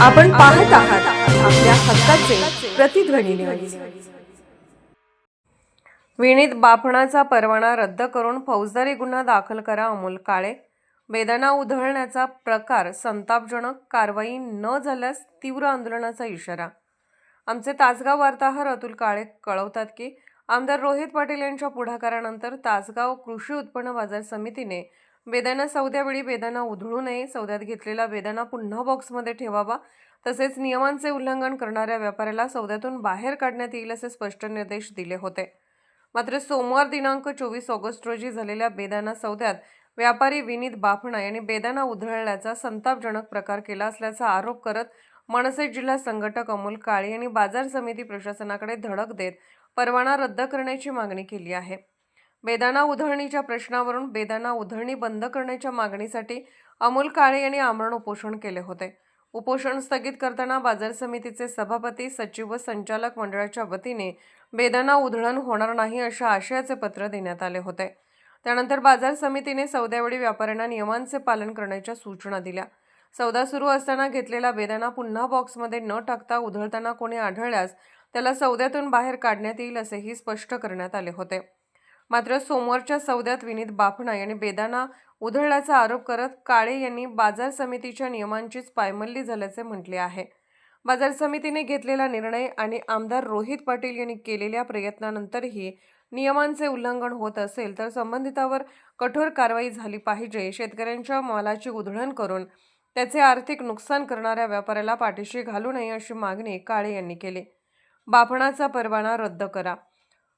आपण पाहत आहात आपल्या हक्काचे प्रतिध्वनी न्यूज। विनीत बापणाचा परवाना रद्द करून फौजदारी गुन्हा दाखल करा अमोल काळे। वेदना उधळण्याचा प्रकार संतापजनक, कारवाई न झाल्यास तीव्र आंदोलनाचा इशारा। आमचे तासगाव वार्ताहर अतुल काळे कळवतात की आमदार रोहित पाटील यांच्या पुढाकारानंतर तासगाव कृषी उत्पन्न बाजार समितीने बेदाणा सौद्यावेळी बेदाणा उधळू नये, सौद्यात घेतलेला बेदाणा पुन्हा बॉक्समध्ये ठेवावा, तसेच नियमांचे उल्लंघन करणाऱ्या व्यापाऱ्याला सौद्यातून बाहेर काढण्यात येईल असे स्पष्ट निर्देश दिले होते। मात्र सोमवार दिनांक 24 ऑगस्ट रोजी झालेल्या बेदाणा सौद्यात व्यापारी विनीत बापणा यांनी बेदाणा उधळल्याचा संतापजनक प्रकार केला असल्याचा आरोप करत मनसे जिल्हा संघटक अमोल काळे यांनी बाजार समिती प्रशासनाकडे धडक देत परवाना रद्द करण्याची मागणी केली आहे। बेदाणा उधळणीच्या प्रश्नावरून बेदाणा उधळणी बंद करण्याच्या मागणीसाठी अमोल काळे यांनी आमरण उपोषण केले होते। उपोषण स्थगित करताना बाजार समितीचे सभापती, सचिव व संचालक मंडळाच्या वतीने बेदाणा उधळण होणार नाही अशा आशयाचे पत्र देण्यात आले होते। त्यानंतर बाजार समितीने सौद्यावेळी व्यापाऱ्यांना नियमांचे पालन करण्याच्या सूचना दिल्या। सौदा सुरू असताना घेतलेला बेदाणा पुन्हा बॉक्समध्ये न टाकता उधळताना कोणी आढळल्यास त्याला सौद्यातून बाहेर काढण्यात येईल असेही स्पष्ट करण्यात आले होते। मात्र सोमवारच्या सौद्यात विनीत बापणा यांनी बेदाणा उधळल्याचा आरोप करत काळे यांनी बाजार समितीच्या नियमांचीच पायमल्ली झाल्याचे म्हटले आहे। बाजार समितीने घेतलेला निर्णय आणि आमदार रोहित पाटील यांनी केलेल्या प्रयत्नानंतरही नियमांचे उल्लंघन होत असेल तर संबंधितावर कठोर कारवाई झाली पाहिजे। शेतकऱ्यांच्या मालाची उधळण करून त्याचे आर्थिक नुकसान करणाऱ्या व्यापाऱ्याला पाठीशी घालू नये अशी मागणी काळे यांनी केली। बापणाचा परवाना रद्द करा।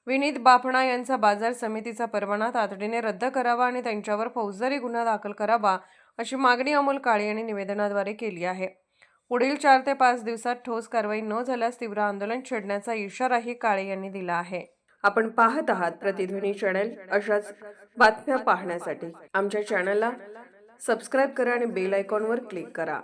विनीत बापणा यांचा बाजार समितीचा परवाना तातडीने रद्द करावा आणि त्यांच्यावर फौजदारी गुन्हा दाखल करावा अशी मागणी अमोल काळे यांनी निवेदनाद्वारे केली आहे। पुढील 4 ते 5 दिवसात ठोस कारवाई न झाल्यास तीव्र आंदोलन छेडण्याचा इशाराही काळे यांनी दिला आहे। आपण पाहत आहात प्रतिध्वनी चॅनल। अशाच बातम्या पाहण्यासाठी आमच्या चॅनलला सबस्क्राइब करा आणि बेल आयकॉनवर क्लिक करा।